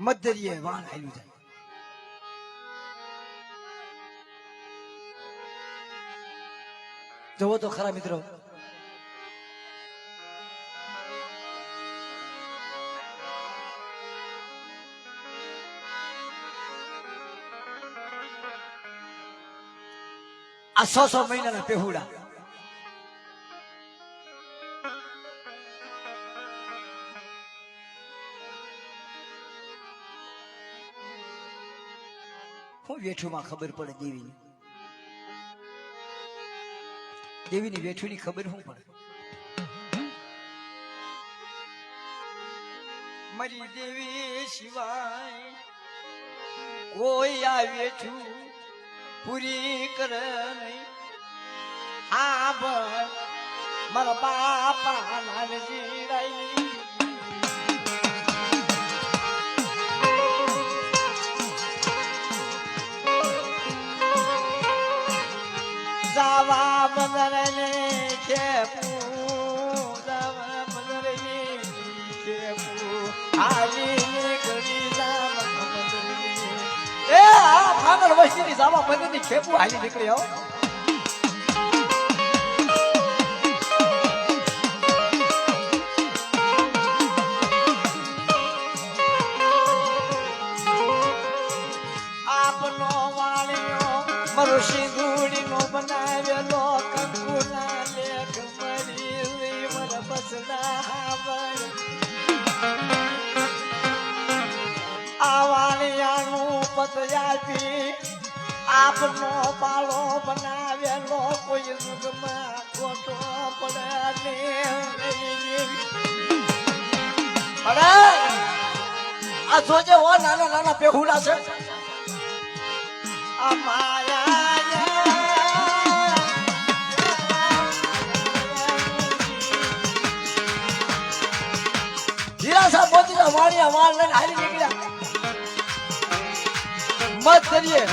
મધ્યરીએ વાણ હાલ્યું જાય. જોવો તો ખરા મિત્રો, આ 600 મહિનાના પેહુડા હું વેઠુમાં ખબર પડે દેવીની. દેવીની વેઠુની ખબર શું પડે? મારી દેવી સિવાય કોઈ આ વેઠું પૂરી કરે નહીં. હા બસ મારા બાપા લાલજી રાઈ જાવા બંદરને ખેપું, જાવા બંદરને ખેપું, આલી ઘડી જાવા બંદરને. એ આ ફાગણ વસ્તીની જાવા બંદરની ખેપું હાલી નીકળી આવો. આપનો વાળ્યો મારો સિંધુડીનો બનાવેલો કંકુના લેખ મળી મને બસના આ વાણિયાનું પત્ર આપી આપનો બાળો બનાવેલો કોઈ યુગમાં ખોટો પડે આ જોજે ઓ નાના નાના પેહુડા છે. આ માયા જીરાસા પોતીના વાણિયા વાળ લઈને હાલી નીકળ્યા. મત કરીએ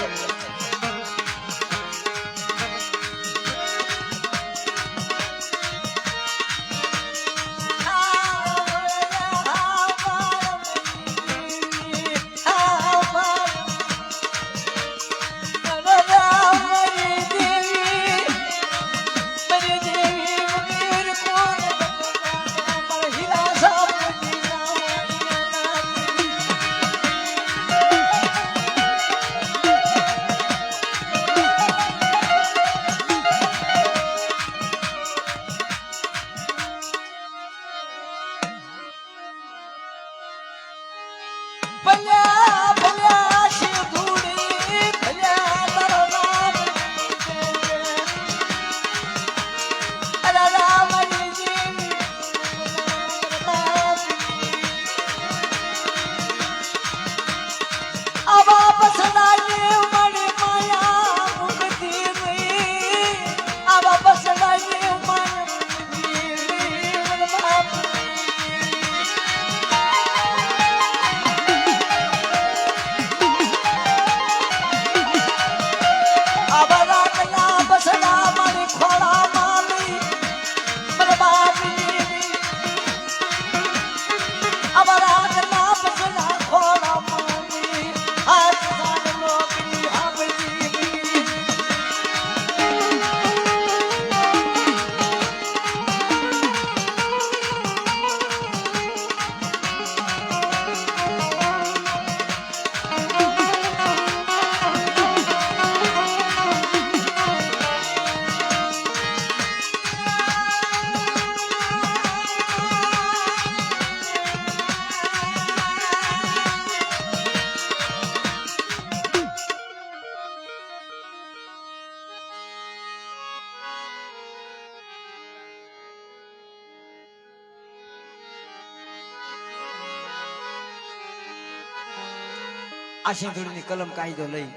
આ સિંધુડીની કલમ કાયદો લઈ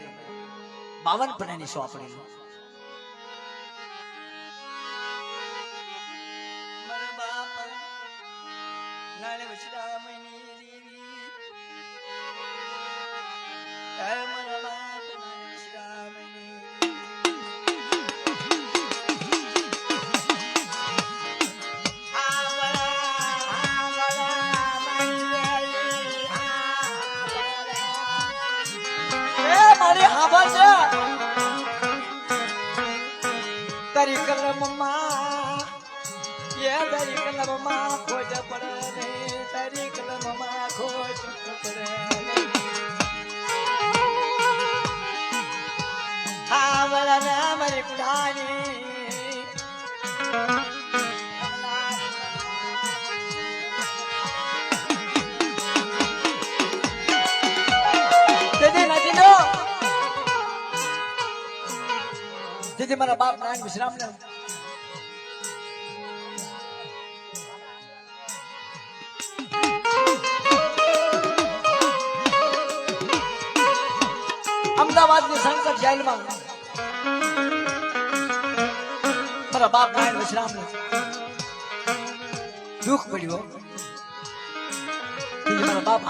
52 પન્નાની સોંપણી તારી કલમમાં એ તારી કલમમાં ખોજ પડે રે તારી કલમમાં ખોજ પડે હા મારા મારી કુડાની જેથી મારા બાપ નારાયણ વિશ્રામ ને અમદાવાદની સંકટ જેલમાં મારા બાપ નારાયણ વિશ્રામ ને દુઃખ પડ્યું મારા બાપ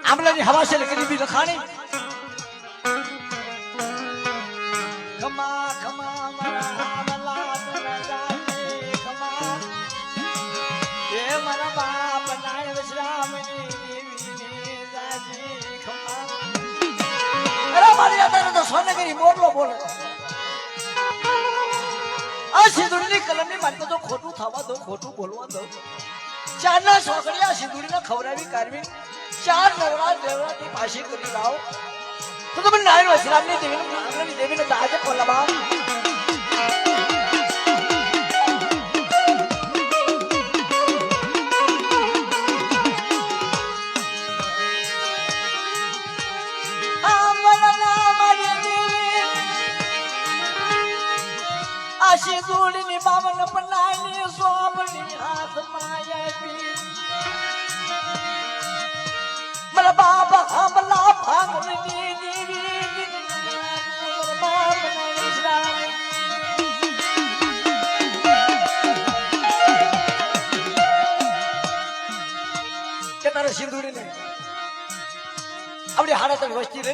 આમલાની હવાસેલ ગરીબી લખાણી ખમા ખમા મારા આમલા જાતી ખમા એ મારા બાપ નારાયણ વિશ્રામની જાતી ખમા અરે મારી આધારે તો સોનગરી મોરલો બોલે આ સિંદૂરની કલમની માટે તો ખોટું થવા દો ખોટું બોલવા દો ચારના છોકરીયા સિંદૂરીને ખવડાવી કાઢવી ચાર નવરાત્રી પાછી કરી લાવો તો તમે નારાયણ વિશ્રામની દેવીને તાજે કોલબા આશી દોડીની બાવન પનાની સોબની હાથમાં આપી મારા બાબા હમલા ભાંગની દેવી બાપ વિશ્રામ કે તારે સિંદૂરી ને આપણી હાડત વસ્તી રે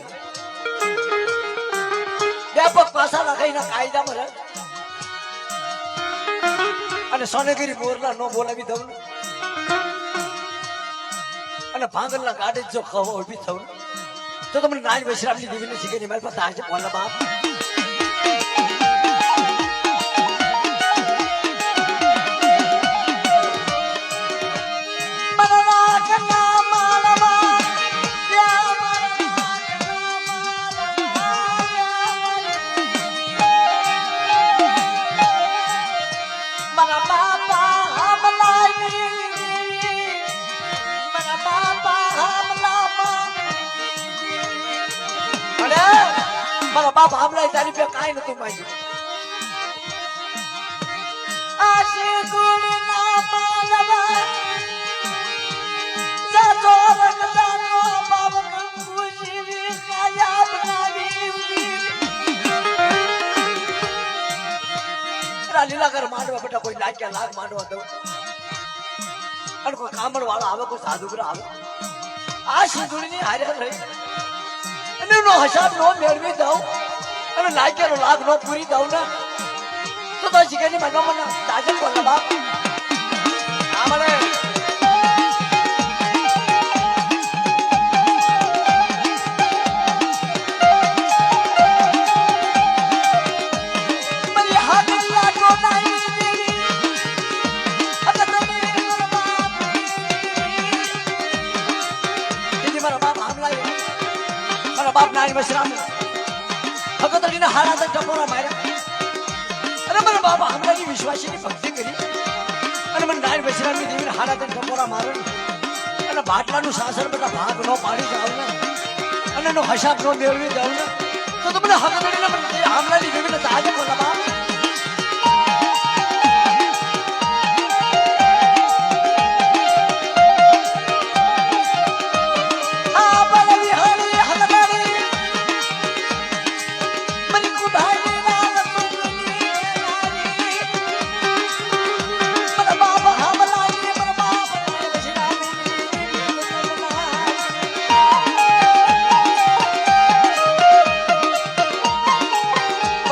વ્યાપક પાસા લખાઈના કાયદા મરે અને સોનેગીરી મોરલા નો બોલાવી દઉં અને ભાંગલના ગાડે જો ખવો ઉભી થવું તો તમને નારાયણ વિશ્રામની દેવીને શીખેની મારી પાસે આજે બોલા બાપ બાપ આમલા તારી પે કાઈ નતું માંગ્યું આશી ગુણના માલવા જાતો રંગદાનો બાપ ખુશી કાયા બનાવી રાલીલા કર માંડવા બેટા કોઈ લાગ્યા લાગ માંડવા દઉં અને કોઈ કામણ વાળા આવે કોઈ સાધુગરા આવે આ સિંધુડીની હારે રહી અને નો હિસાબ નો મેળવી દઉં અને લાગ્યાનો લાભ નો પૂરી દઉં ને તો શીખેની મનમાં તાજે બોલા બાપ આ મને બાપ નારાયણ વિશ્રામ ભગતડીના હારા તક ટપોરા માર્યા અને મને બાપા હમણાંની વિશ્વાસીની ભક્તિ કરી અને મને નારાયણ વિશ્રામની દેવીને હારા તક ટપોરા મારે અને બાટલાનું શાસન બધા ભાગ નો પાડી જાવ ને અને એનો હિસાબ નો મેળવી જાવ ને તો તમને હકતડીને હમણાંની દેવીને તાજે બોલા બાપ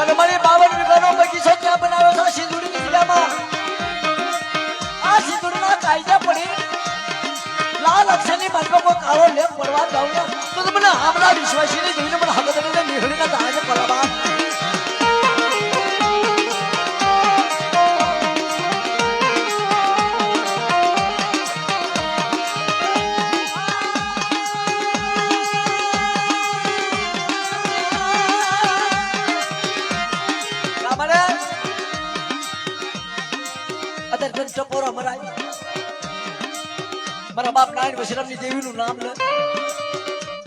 મને બાવન તરફ ટપોરા મરાય મારા બાપ નારાયણ વશરામની દેવીનું નામ લે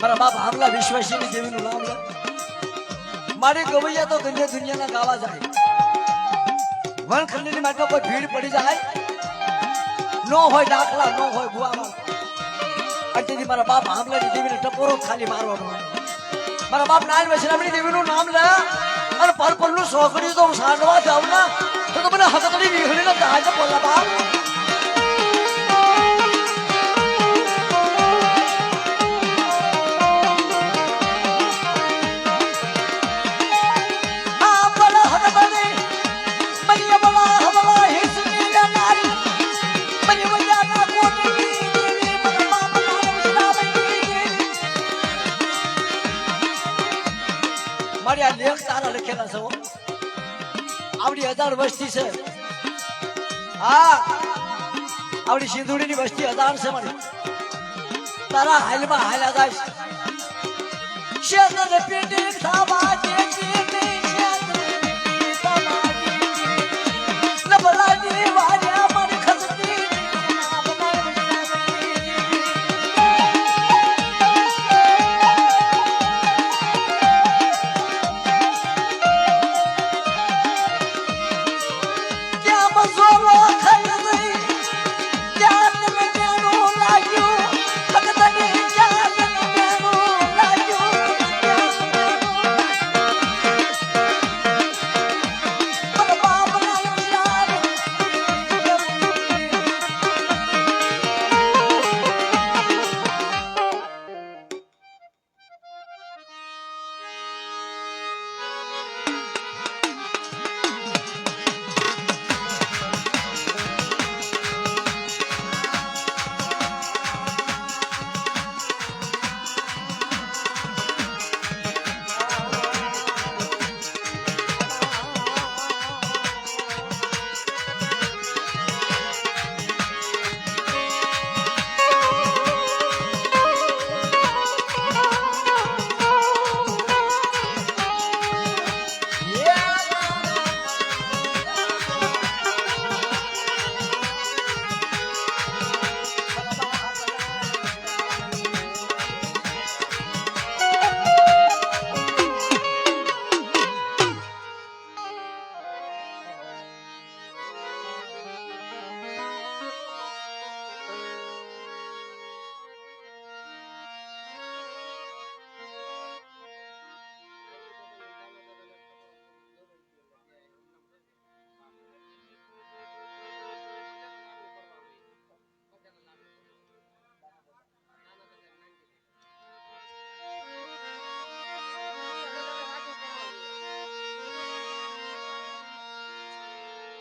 મારા બાપ હામલા વિશ્વાસીની દેવીનું નામ લે મારી ગવૈયા તો ગંજે દુનિયાના ગાવા જાય વનખંડની માટે કોઈ ભીડ પડી જાય નો હોય દાખલા નો હોય ગુવામાં તેથી મારા બાપ હામલાની દેવીને ટપોરો ખાલી મારવાનો મારા બાપ નારાયણ વશરામની દેવીનું નામ લે અને પરપરનું સોકડી તો સાંડવા જાવ ના તો મને હકતડી વિહળીને દાજ બોલા બાપ મારી આ લેખ તારા લખેલા છે આવડી 1000 વસ્તી છે હા આવડી સિંધુડીની વસ્તી 1000 છે મારી તારા હાલમાં હાલ્યા જાય શેતર પેટી ખાવા જેવી નબળાની વાર્યા મને ખસતી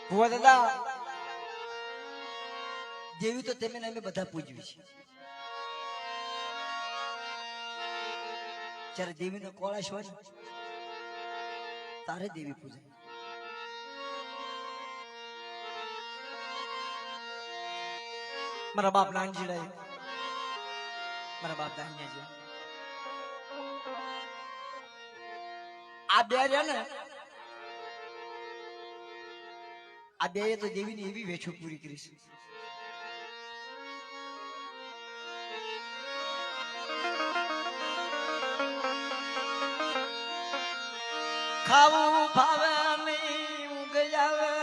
ભુવા દાદા દેવી તો તમે અમે બધા પૂજવી છે જ્યારે દેવીનો કોળાશ હોય તારે દેવી પૂજાય મારા બાપ નાનજીડાય મારા બાપ દાનિયાજી આ બે રહ્યા ને આ બે તો દેવીની એવી વેછો પૂરી કરી છે ખાવું ભાવે નહીં ઊંઘ આવે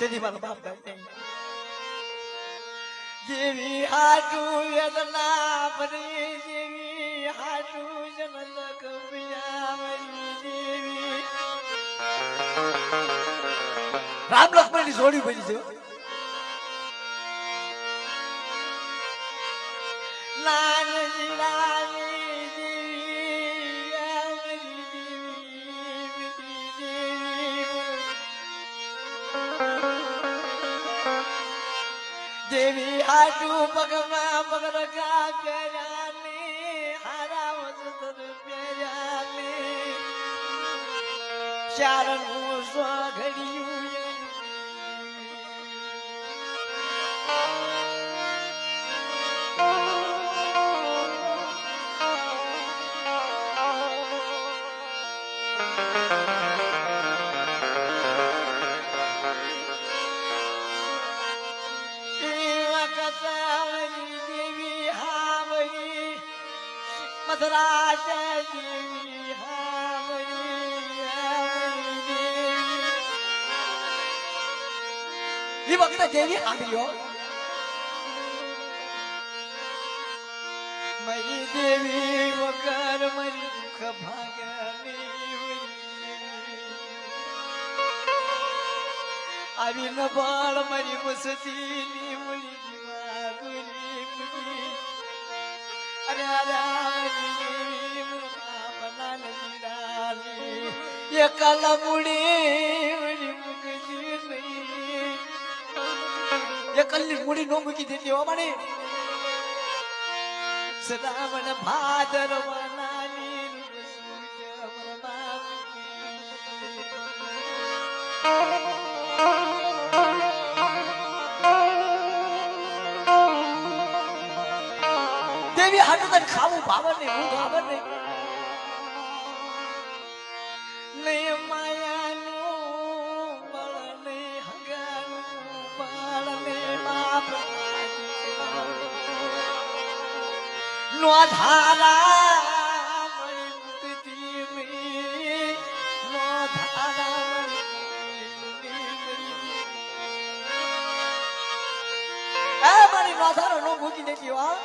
તેથી મારા બાપ જેવી હાટુ વેદના ભરી જેવી હાટુ જનલક દેવી રામ લક્ષ્મણની જોડી બની છે નાનજી નાની દેવી હાટુ પગમાં પગરખા પહેર્યાની હારા વસ્ત્ર પહેર્યાની ચારણું સ્વઘડિયું મધરાજ દેવી એ વખતે દેવી આવ્યો મારી દેવી વગર મારી દુઃખ ભાગ્યાની આવી ન બાળ મારી મસતી ની મળી જીવા ગુરી મુજી અરે એકલ મૂડી એકલની મૂડી નો મૂકી દેતી હો મને શ્રાવણ ભાદરવાનાની દેવી હાટું તને ખાવું ભાવે નહીં હું ભાવે નહીં નહીં માયાનું બળ નહીં હગાનું બળ નહીં બાપ નો ધારા મળી મુક્તિ મી નો ધારા મારી નો ધારો નો મૂકી દેતી હા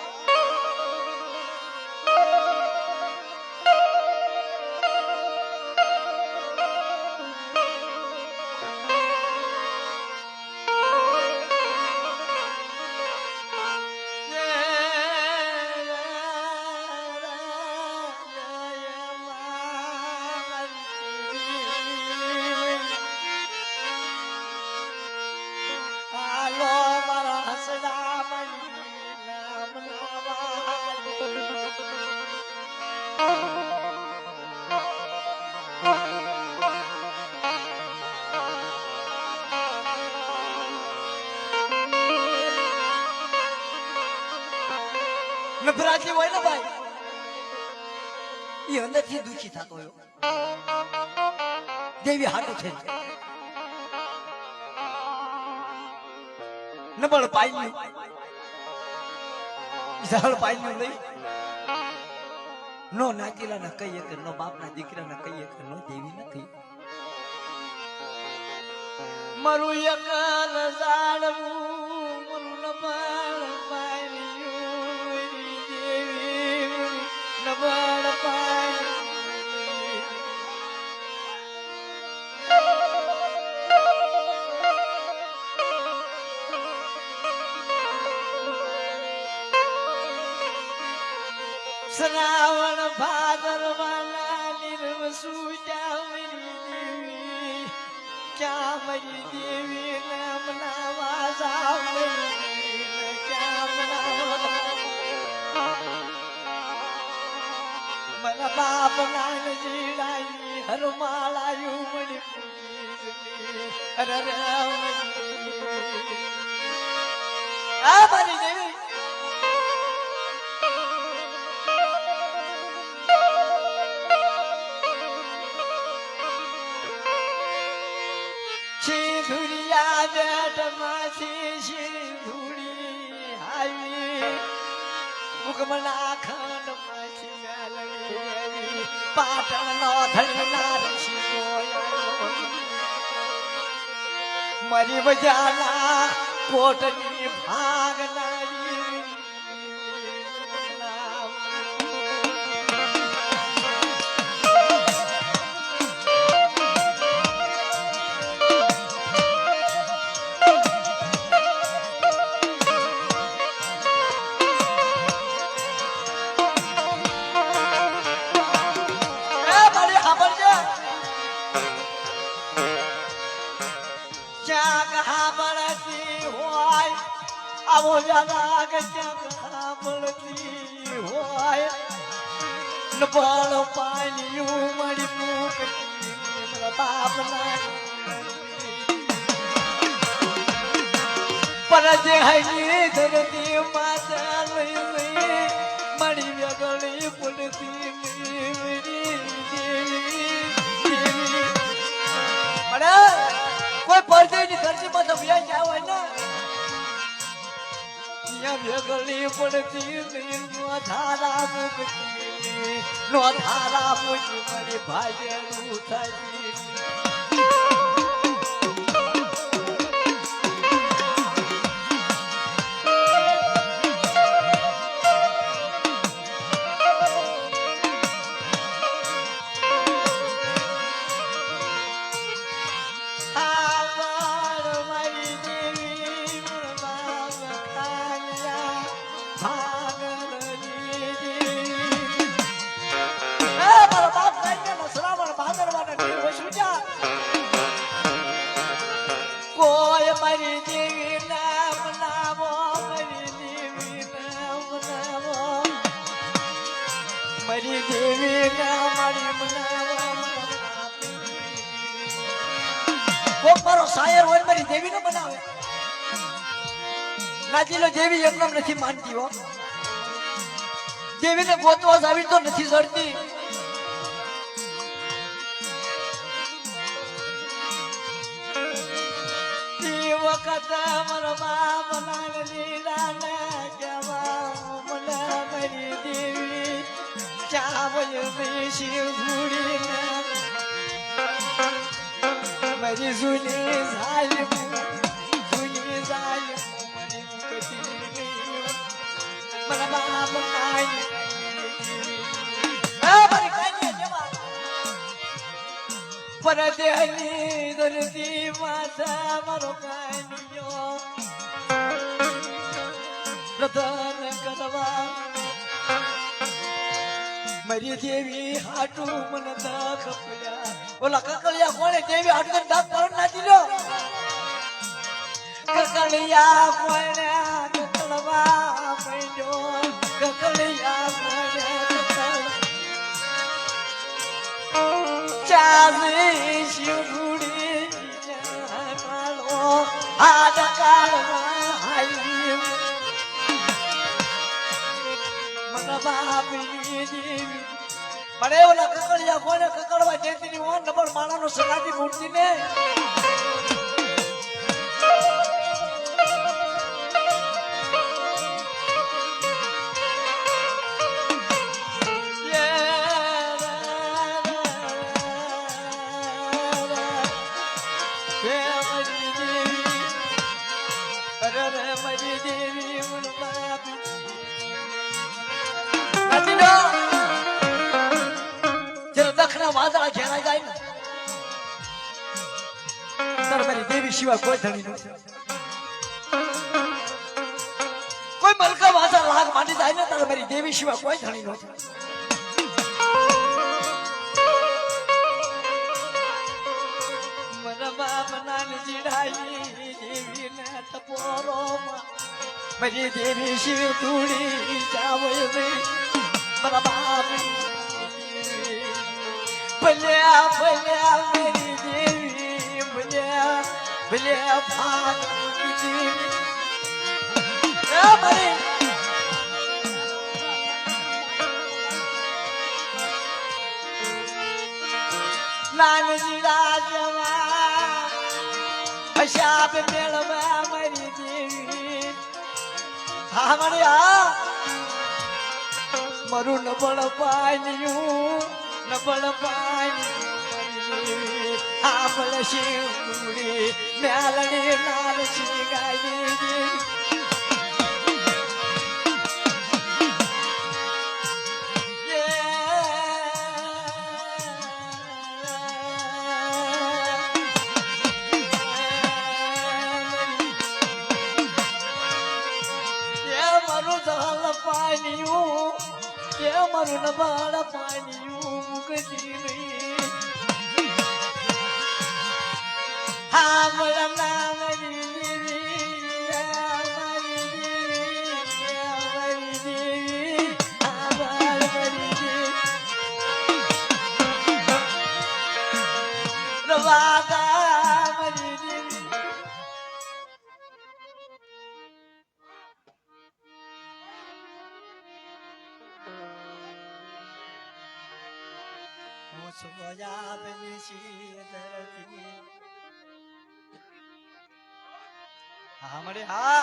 નભરાજી હોય ને ભાઈ એ અંદરથી દુખી થતો હોય દેવી હાટું છે નબળ પાયલું ઝાડ પાયલું લઈ નો નાતીલા ના કહીએ કે નો બાપ ના દીકરા ના કહીએ કે નો દેવી નથી મારું એકલ ઝાડવું મારું નબળ પાયલું દેવી નબળ પાયલું શ્રાવણ ભાદરવાના નિર્વ સુજા મરી દેવી ક્યાં મરી દેવી નામના વાસા મરી ક્યાં મના બાપ નાન જીડાઈ હરમાળાયું મળી પૂજી હર આ મારી દેવી મુકમના ખંડ માંથી મેલવી પાટણ નો ધણનાર મરી બજાના કોટની ભાગનારી આવો વ્યાલા કે ક્યાંક સાંભળતી હોય નબળ પાણીયું મળી મૂકતી મારા બાપના પર જે હૈની ધરતી માતા લઈ લઈ મળી વ્યગળી પડતી કોઈ પરદેની ધરતીમાં તો વ્યાજ જાય હોય ને ત્યાં વ્યગળી પડતી નો ધારા મૂકતી નો ધારા મૂકી મારી ભાજનું થતી મારી દેવી નામ નામો મારી દેવી નામ નામો મારી દેવી નામ મારી કોક મારો શાયર હોય મારી દેવી નો બનાવે નાચીલો દેવી એમ નામ નથી માનતી હો દેવીને ગોતવા જાવી તો નથી જડતી વખત મારા બાપ લીલા જવા મને મારી દેવી ચાવલ શિવ ઘૂડી મારી જૂની ઝાલ મારા બાપ પરદેની ધરતી માતા મારો કાનિયો પ્રધાન કરવા મારી દેવી હાટું મને દાખ પડ્યા ઓલા કકલિયા કોણે દેવી હાટું દાખ પાડ ના દીધો કકલિયા કોણે કકળવા પડ્યો કકલિયા કોણે ચાલી શિવડી માલો આડા કાળમાં હાઈ મને બાપની દેવી મને ઓલા કકડિયા કોને કકડવા દેતી ઓન નબર માણાનો સલાટી મૂર્તિ ને વાદળા ઘેરાઈ જાય ને તારે મારી દેવી સિવાય કોઈ ધણી નથી કોઈ મલકા વાદળ લાગ માંડી જાય ને તારે મારી દેવી સિવાય કોઈ ધણી નથી મારા બાપ નાની જીડાઈ દેવી ને તપોરો મારી દેવી શિવ ધૂળી જાવે મારા બાપ ભલ્યા ભલ્યા મેરી દેવી ભલ્યા ભલ્યા ભાગવતી દેવી મારી નાનજી રાજવા હશાબ મેળવા મારી દેવી હા મારી આ મારું નબળ પાન્યું નબળ પાણી આંબળ શિવડી મેલડી લાલ શિગાઈ મારું જળ પાણીયું મારું નબળ પાણીયું મુકતી નહીં હા મારી સોયા બની છી ધરતી હા મળે હા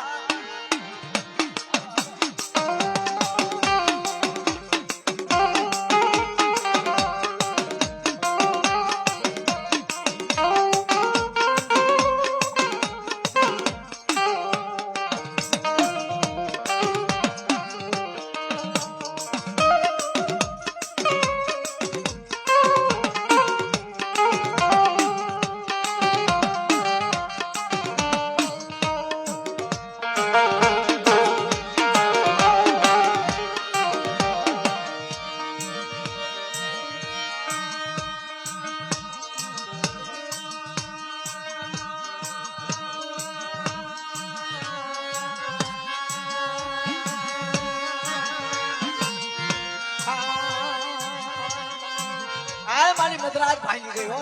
મદરાજ ભાંગી ગઈ હો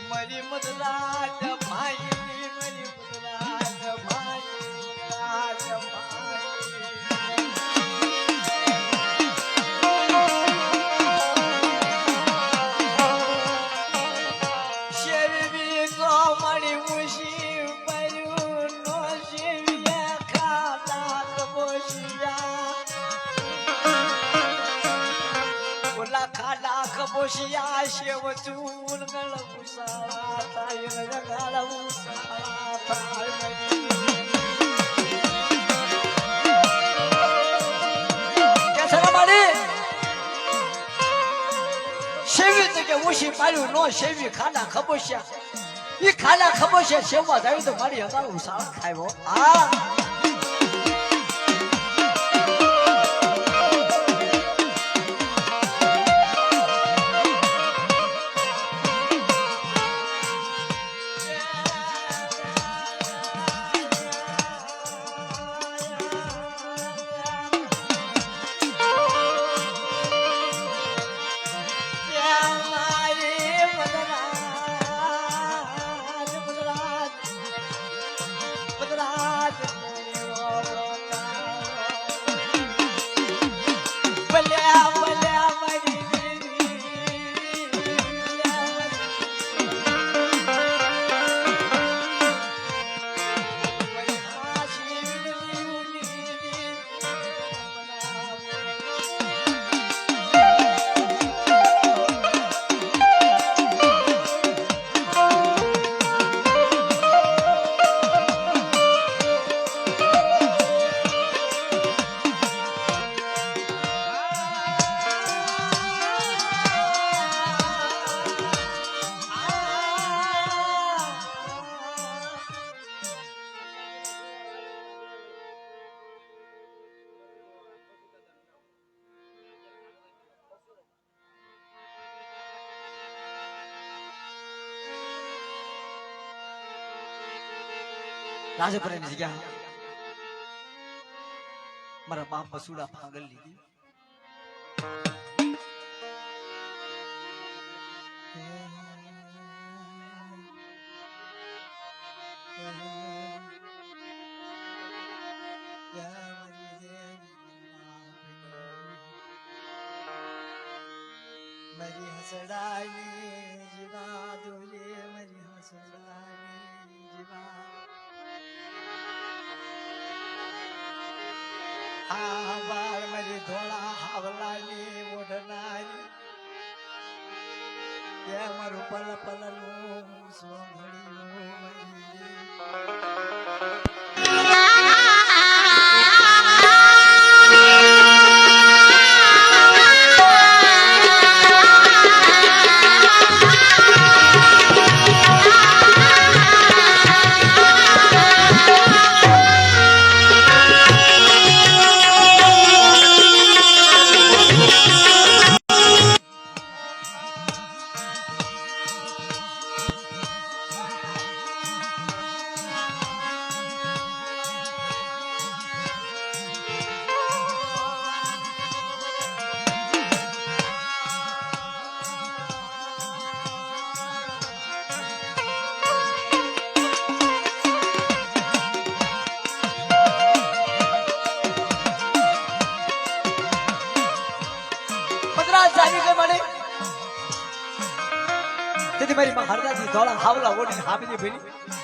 મારી મદરાજ ભાંગી મારી મદરાજ શેરવી તો મારી મુશી પડ્યું નો શેવિયા ખાતા કબોશિયા ખાડા ખબોશિયા શેવ ચૂન ગળુસા તાય ગળુસા તાય કેસરા માડી શેવી તો કે ઉશી પાડ્યું નો શેવી ખાડા ખબોશિયા ઈ ખાડા ખબોશિયા શેવવા જાય તો મારી હગાળું સાળા ખાયો આ રાજપરાની જગ્યા મારા બાપ બસુડા ભાગલ લીધી મારી હસડાની જીવા દોરે મારી હસડાની જીવા હા બાર મારી ધોળા હાવલાની ઓઢનારી એ મારું પલ પલનું સોંગળ્યું મારી માં હરદાથી ધોળા હાવલા ઓડીને હાપી દે ભેલી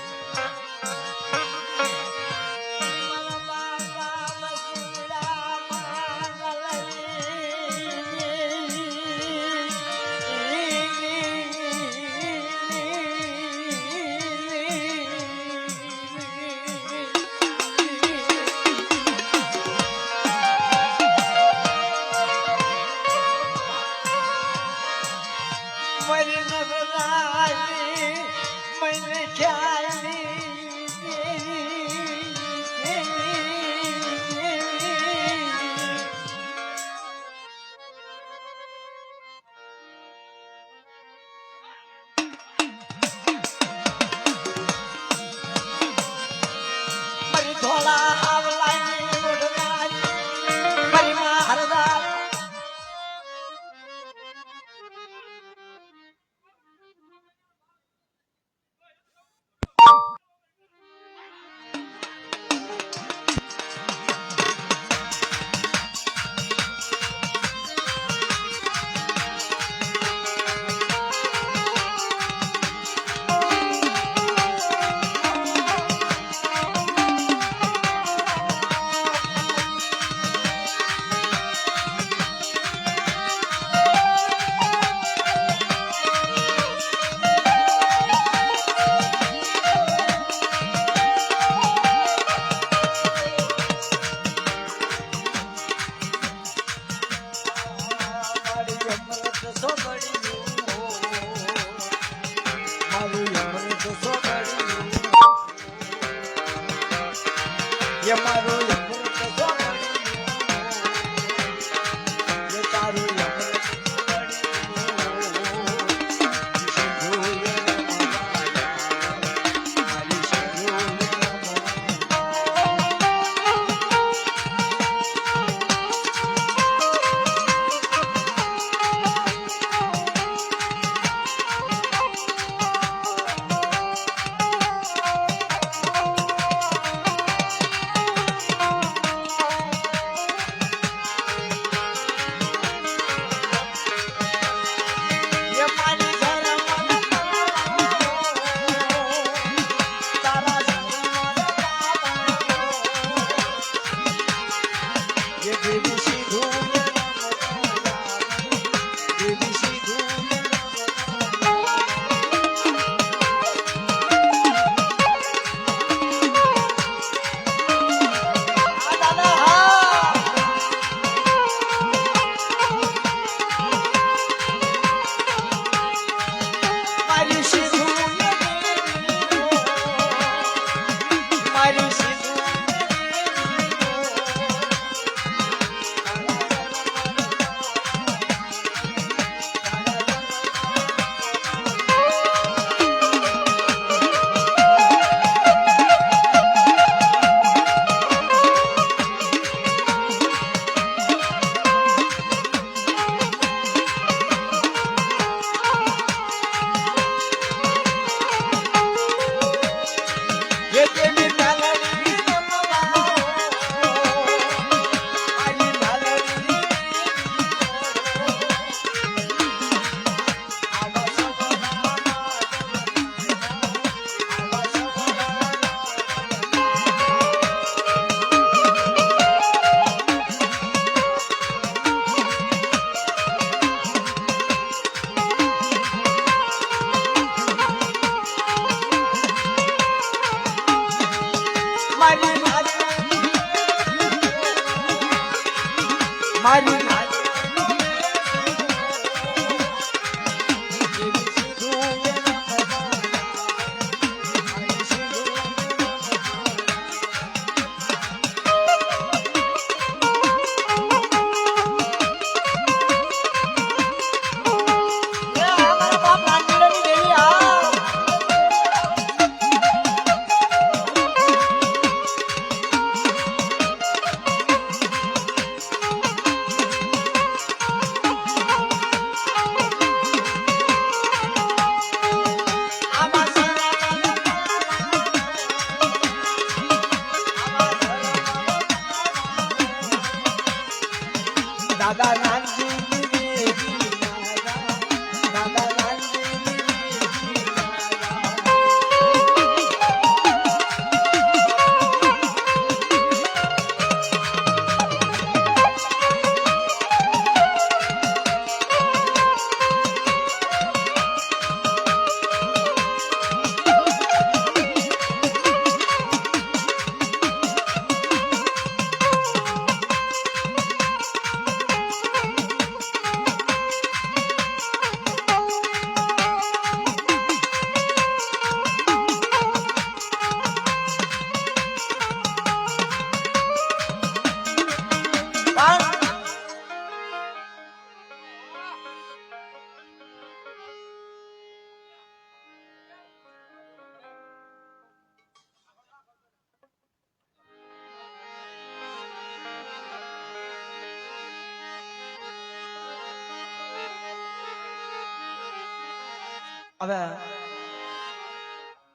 હવે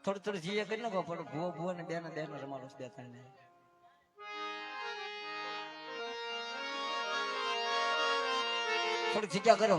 થોડી થોડી જીએ કરી નાખો પણ ભૂવો ને બેન રમાડો બે ત્રણ ને થોડીક જગ્યા કરો